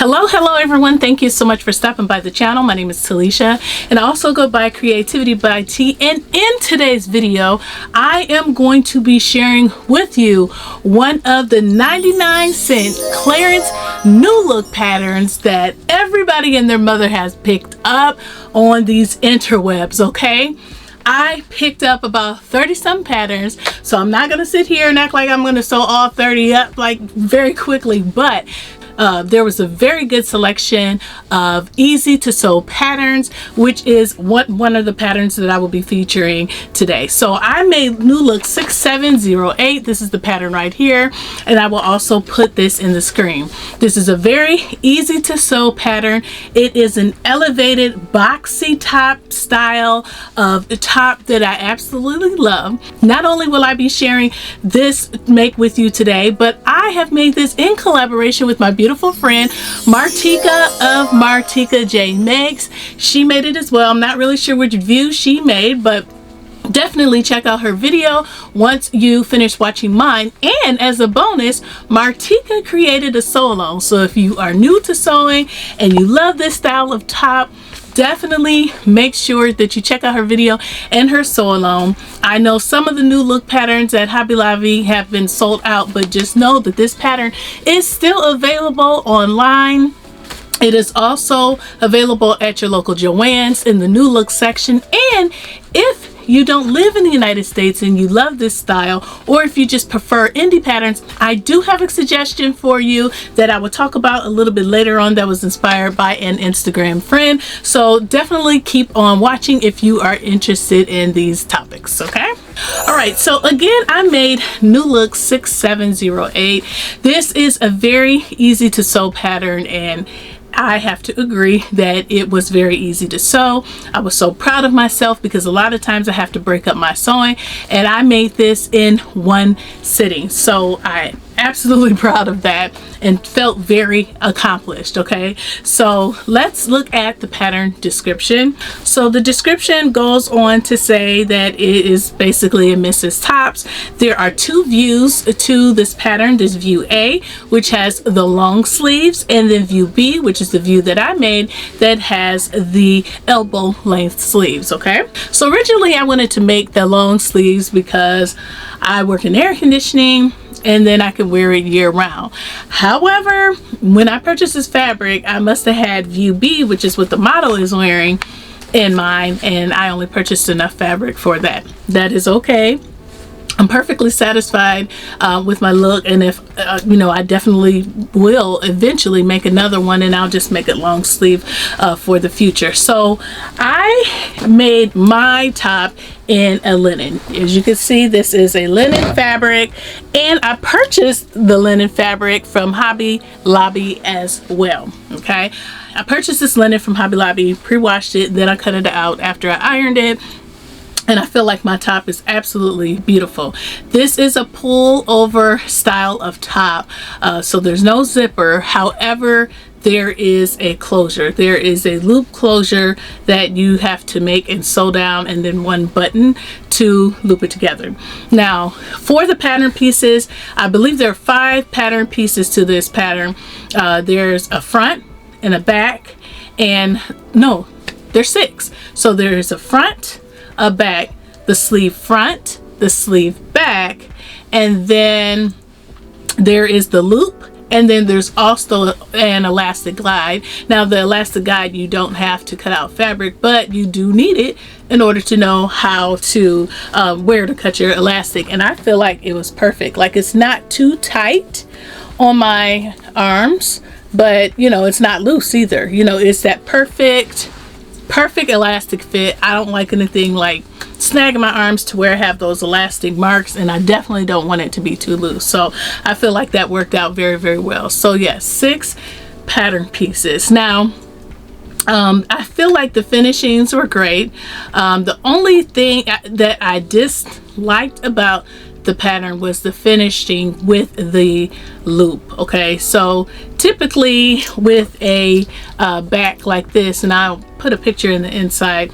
Hello everyone. Thank you so much for stopping by the channel. My name is Talisha and I also go by CreativiTeeByT, and in today's video I am going to be sharing with you one of the 99-cent clearance new look patterns that everybody and their mother has picked up on these interwebs. Okay, I picked up about 30-some patterns, so I'm not gonna sit here and act like I'm gonna sew all 30 up like very quickly, but there was a very good selection of easy to sew patterns, which is one of the patterns that I will be featuring today. So I made new look 6708. This is the pattern right here, and I will also put this in the screen. This is a very easy to sew pattern. It is an elevated boxy top style of the top that I absolutely love. Not only will I be sharing this make with you today, but I have made this in collaboration with my beautiful friend Martika of Martika J Makes. She made it as well. I'm not really sure which view she made, but definitely check out her video once you finish watching mine. And as a bonus, Martika created a sew along. So if you are new to sewing and you love this style of top, definitely make sure that you check out her video and her sew along. I know some of the new look patterns at Hobby Lobby have been sold out, but just know that this pattern is still available online. It is also available at your local Joann's in the new look section. And if you don't live in the United States and you love this style, or if you just prefer indie patterns, I do have a suggestion for you that I will talk about a little bit later on that was inspired by an Instagram friend. So definitely keep on watching if you are interested in these topics. Okay, all right, so again, I made new look 6708. This is a very easy to sew pattern, and I have to agree that it was very easy to sew. I was so proud of myself because a lot of times I have to break up my sewing, and I made this in one sitting. So I absolutely proud of that and felt very accomplished. Okay, so let's look at the pattern description. So the description goes on to say that it is basically a Mrs. Tops. There are two views to this pattern. There's view A, which has the long sleeves, and then view B, which is the view that I made that has the elbow length sleeves. Okay, so originally I wanted to make the long sleeves because I work in air conditioning and then I could wear it year round. However, when I purchased this fabric, I must have had view B, which is what the model is wearing, in mind, and I only purchased enough fabric for that. That is okay. I'm perfectly satisfied with my look, and if you know, I definitely will eventually make another one, and I'll just make it long sleeve for the future. So I made my top in a linen. As you can see, this is a linen fabric, and I purchased the linen fabric from Hobby Lobby as well. Okay, I purchased this linen from Hobby Lobby, pre-washed it, then I cut it out after I ironed it, and I feel like my top is absolutely beautiful. This is a pull over style of top, so there's no zipper. However, there is a closure. There is a loop closure that you have to make and sew down, and then one button to loop it together. Now, for the pattern pieces, I believe there are 5 pattern pieces to this pattern. There's a front and a back, and no, there's 6. So there's a front, a back, the sleeve front, the sleeve back, and then there is the loop, and then there's also an elastic glide. Now the elastic glide, you don't have to cut out fabric, but you do need it in order to know how to where to cut your elastic. And I feel like it was perfect. Like, it's not too tight on my arms, but you know, it's not loose either. You know, it's that perfect elastic fit. I don't like anything like snagging my arms to where I have those elastic marks, and I definitely don't want it to be too loose. So I feel like that worked out very, very well. So yes, 6 pattern pieces. Now I feel like the finishings were great. The only thing that I disliked about the pattern was the finishing with the loop. Okay, so typically with a back like this, and I'll put a picture in the inside,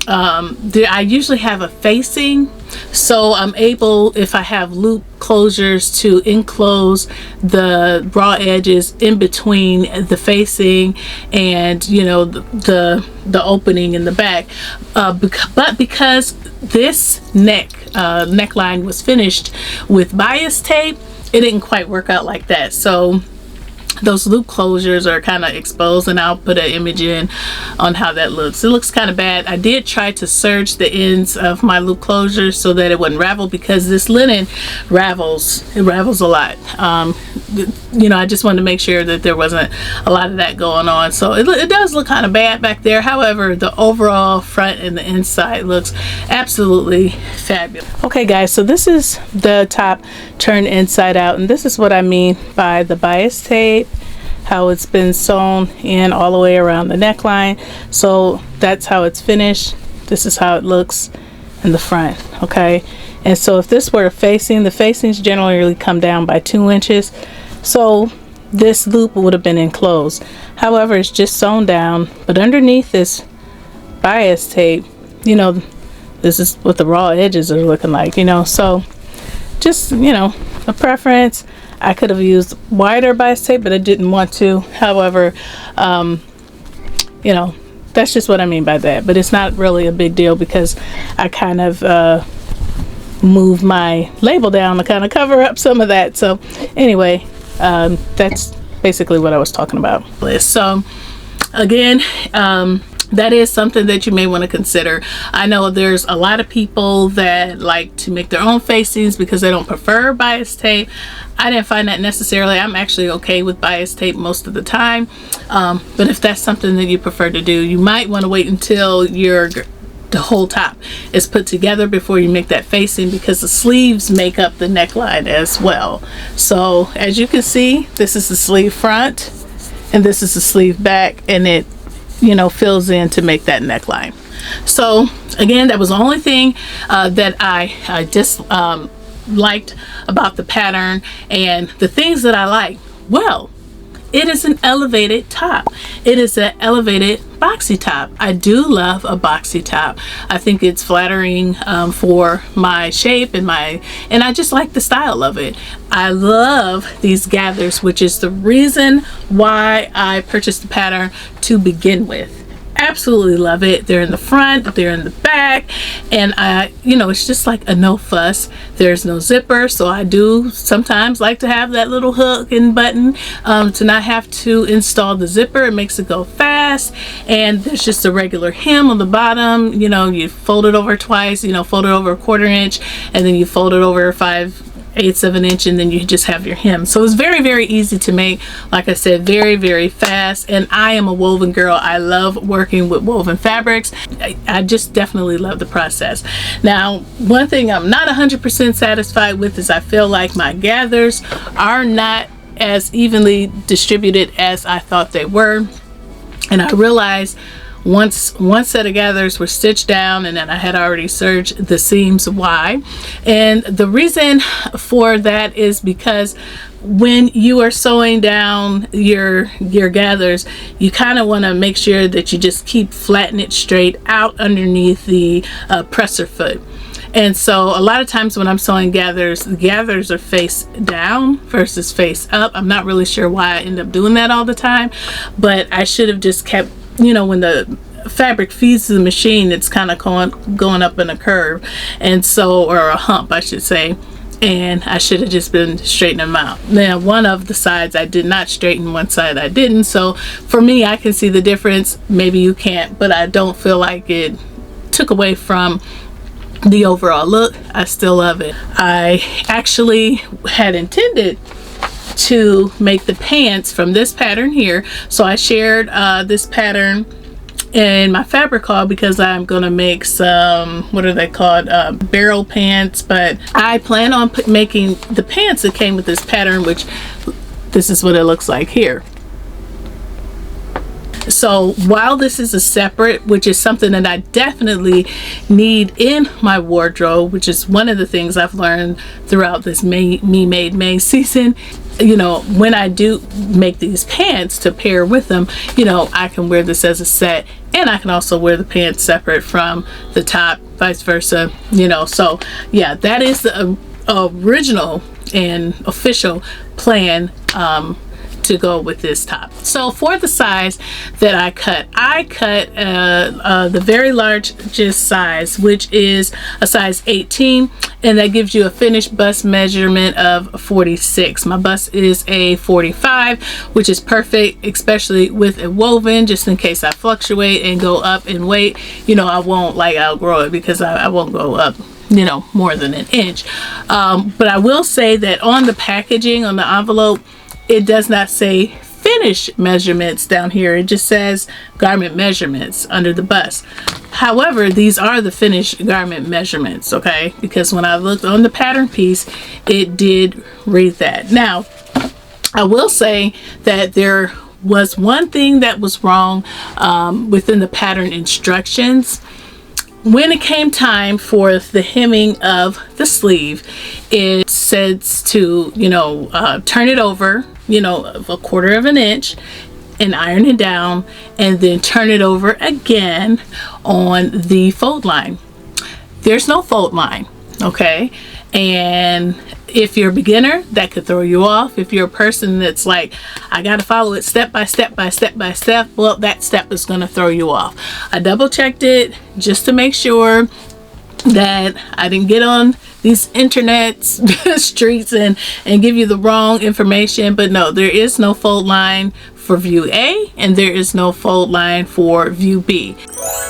I usually have a facing So I'm able, if I have loop closures, to enclose the raw edges in between the facing and, you know, the opening in the back. But because this neckline was finished with bias tape, it didn't quite work out like that. So those loop closures are kind of exposed, and I'll put an image in on how that looks. It looks kind of bad. I did try to serge the ends of my loop closures so that it wouldn't ravel, because this linen ravels. It ravels a lot. You know, I just wanted to make sure that there wasn't a lot of that going on. So it does look kind of bad back there. However, the overall front and the inside looks absolutely fabulous. Okay guys, so this is the top turned inside out, and this is what I mean by the bias tape, how it's been sewn in all the way around the neckline. So that's how it's finished. This is how it looks in the front. Okay, and so if this were a facing, the facings generally come down by 2 inches, so this loop would have been enclosed. However, it's just sewn down, but underneath this bias tape, you know, this is what the raw edges are looking like, you know. So just, you know, a preference. I could have used wider bias tape, but I didn't want to. However, you know, that's just what I mean by that. But it's not really a big deal, because I kind of moved my label down to kind of cover up some of that. So anyway, that's basically what I was talking about. So again, that is something that you may want to consider. I know there's a lot of people that like to make their own facings because they don't prefer bias tape. I didn't find that necessarily. I'm actually okay with bias tape most of the time. But if that's something that you prefer to do, you might want to wait until the whole top is put together before you make that facing, because the sleeves make up the neckline as well. So as you can see, this is the sleeve front and this is the sleeve back, and it, you know, fills in to make that neckline. So again, that was the only thing that I just liked about the pattern. And the things that I like, well, it is an elevated top. It is an elevated boxy top. I do love a boxy top. I think it's flattering for my shape and I just like the style of it. I love these gathers, which is the reason why I purchased the pattern to begin with. Absolutely love it. They're in the front, they're in the back, and you know, it's just like a no fuss. There's no zipper, so I do sometimes like to have that little hook and button to not have to install the zipper. It makes it go fast. And there's just a regular hem on the bottom. You know, you fold it over twice, you know, fold it over 1/4 inch, and then you fold it over 5/8 of an inch, and then you just have your hem. So it's very, very easy to make. Like I said, very, very fast. And I am a woven girl. I love working with woven fabrics. I just definitely love the process. Now, one thing I'm not 100% satisfied with is I feel like my gathers are not as evenly distributed as I thought they were. And I realized once one set of gathers were stitched down, and then I had already serged the seams. Why? And the reason for that is because when you are sewing down your gathers, you kind of want to make sure that you just keep flatten it straight out underneath the presser foot. And so a lot of times when I'm sewing gathers, the gathers are face down versus face up. I'm not really sure why I end up doing that all the time, but I should have just kept, you know, when the fabric feeds the machine, it's kind of going up in a curve, and so, or a hump I should say, and I should have just been straightening them out. Now, one of the sides I did not straighten, one side I didn't. So for me, I can see the difference. Maybe you can't, but I don't feel like it took away from the overall look. I still love it. I actually had intended to make the pants from this pattern here, so I shared this pattern in my fabric haul because I'm gonna make some, what are they called, barrel pants, but I plan on making the pants that came with this pattern, which this is what it looks like here. So while this is a separate, which is something that I definitely need in my wardrobe, which is one of the things I've learned throughout this Me Made May season, you know, when I do make these pants to pair with them, you know, I can wear this as a set, and I can also wear the pants separate from the top, vice versa, you know. So yeah, that is the original and official plan to go with this top. So for the size that I cut the very largest size, which is a size 18, and that gives you a finished bust measurement of 46. My bust is a 45, which is perfect, especially with a woven, just in case I fluctuate and go up in weight. You know, I won't like outgrow it, because I won't go up, you know, more than an inch. But I will say that on the packaging, on the envelope, it does not say finished measurements down here. It just says garment measurements under the bust. However, these are the finished garment measurements, okay? Because when I looked on the pattern piece, it did read that. Now, I will say that there was one thing that was wrong within the pattern instructions. When it came time for the hemming of the sleeve, it says to, you know, turn it over, you know, a 1/4 of an inch, and iron it down, and then turn it over again on the fold line. There's no fold line, okay? And if you're a beginner, that could throw you off. If you're a person that's like, I gotta follow it step by step by step by step, well, that step is gonna throw you off. I double checked it just to make sure that I didn't get on these internet streets and give you the wrong information. But no, there is no fold line for view A, and there is no fold line for view B.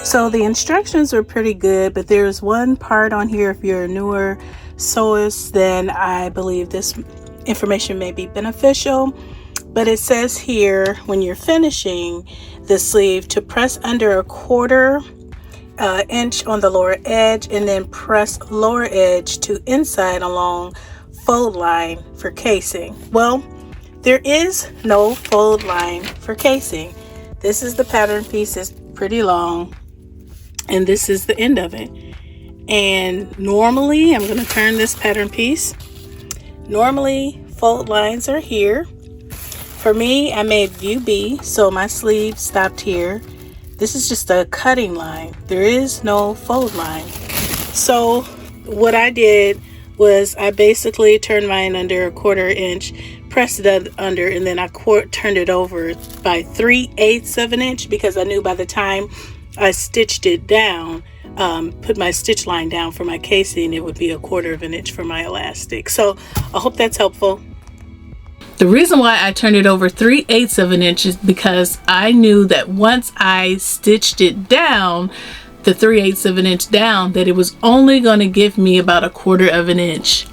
So the instructions are pretty good, but there's one part on here, if you're a newer sewist, then I believe this information may be beneficial. But it says here, when you're finishing the sleeve, to press under a 1/4 inch on the lower edge, and then press lower edge to inside along fold line for casing. Well, there is no fold line for casing. This is the pattern piece. It's pretty long, and this is the end of it. And normally, I'm going to turn this pattern piece. Normally, fold lines are here. For me, I made view B, so my sleeve stopped here. This is just a cutting line. There is no fold line. So what I did was I basically turned mine under a 1/4 inch, pressed it under, and then I turned it over by 3/8 of an inch, because I knew by the time I stitched it down, put my stitch line down for my casing, it would be a 1/4 of an inch for my elastic. So I hope that's helpful. The reason why I turned it over 3/8 of an inch is because I knew that once I stitched it down, the 3/8 of an inch down, that it was only going to give me about a 1/4 of an inch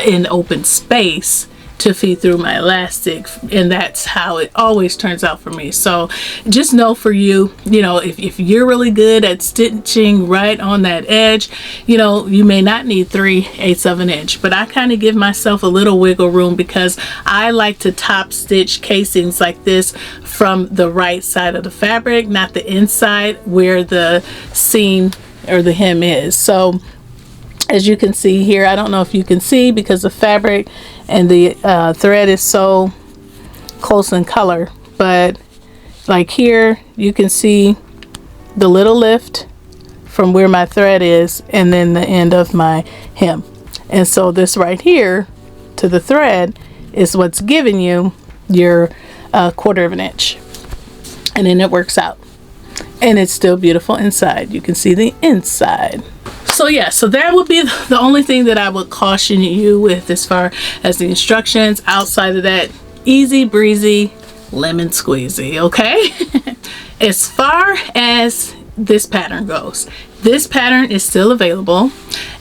in open space to feed through my elastic, and that's how it always turns out for me. So just know, for you, you know, if you're really good at stitching right on that edge, you know, you may not need 3/8 of an inch, but I kind of give myself a little wiggle room, because I like to top stitch casings like this from the right side of the fabric, not the inside where the seam or the hem is. So as you can see here, I don't know if you can see, because the fabric and the thread is so close in color, but like here you can see the little lift from where my thread is, and then the end of my hem. And so this right here to the thread is what's giving you your 1/4 of an inch, and then it works out, and it's still beautiful inside. You can see the inside. So yeah, so that would be the only thing that I would caution you with as far as the instructions. Outside of that, easy breezy, lemon squeezy, okay? As far as this pattern goes, this pattern is still available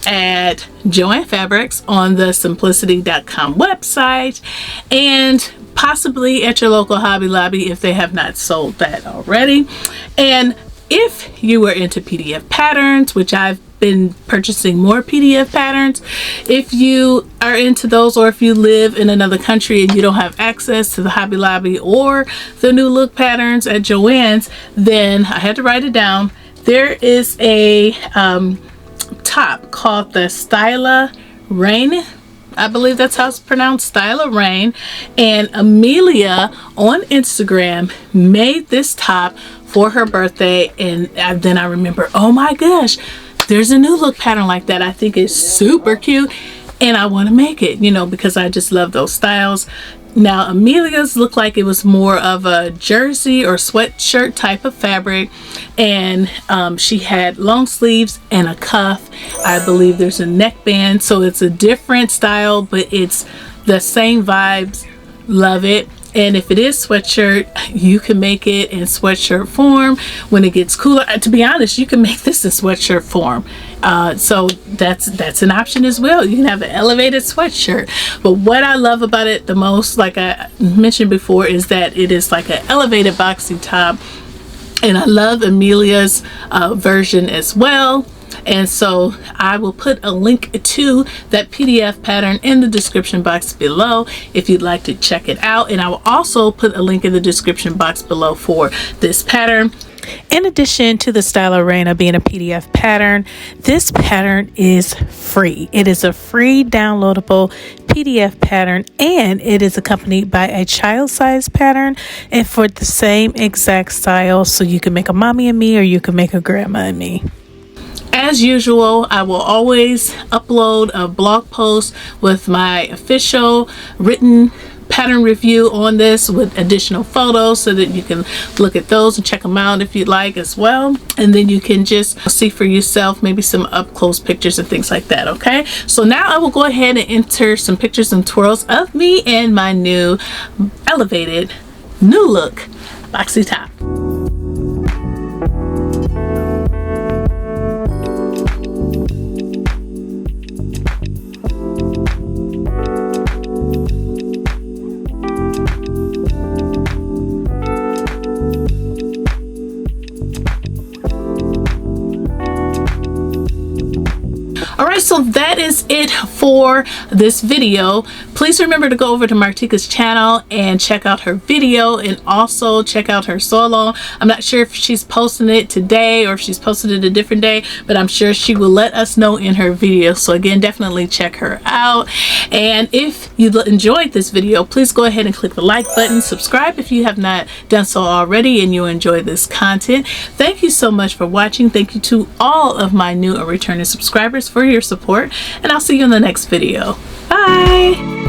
at Joann Fabrics on the simplicity.com website, and possibly at your local Hobby Lobby if they have not sold that already. And if you are into PDF patterns, which I've been purchasing more PDF patterns. If you are into those, or if you live in another country and you don't have access to the Hobby Lobby or the New Look patterns at Joann's, then I had to write it down. There is a top called the Styla Reine. I believe that's how it's pronounced, Styla Reine. And Amelia on Instagram made this top for her birthday, and then I remember, oh my gosh, there's a New Look pattern like that. I think it's super cute and I want to make it, you know, because I just love those styles. Now Amelia's looked like it was more of a jersey or sweatshirt type of fabric, and she had long sleeves and a cuff. I believe there's a neckband, so it's a different style, but it's the same vibes. Love it. And if it is sweatshirt, you can make it in sweatshirt form when it gets cooler. To be honest, you can make this in sweatshirt form. So that's an option as well. You can have an elevated sweatshirt. But what I love about it the most, like I mentioned before, is that it is like an elevated boxy top. And I love Amelia's version as well. And so I will put a link to that PDF pattern in the description box below if you'd like to check it out. And I will also put a link in the description box below for this pattern. In addition to the Styla Reine being a PDF pattern, this pattern is free. It is a free downloadable PDF pattern, and it is accompanied by a child size pattern and for the same exact style. So you can make a mommy and me, or you can make a grandma and me. As usual, I will always upload a blog post with my official written pattern review on this with additional photos so that you can look at those and check them out if you'd like as well. And then you can just see for yourself maybe some up close pictures and things like that. Okay, so now I will go ahead and enter some pictures and twirls of me and my new elevated New Look boxy top. Alright, so that is it for this video. Please remember to go over to Martika's channel and check out her video, and also check out her solo. I'm not sure if she's posting it today or if she's posted it a different day, but I'm sure she will let us know in her video. So again, definitely check her out. And if you enjoyed this video, please go ahead and click the like button, subscribe if you have not done so already and you enjoy this content. Thank you so much for watching. Thank you to all of my new and returning subscribers for your support, and I'll see you in the next video. Bye.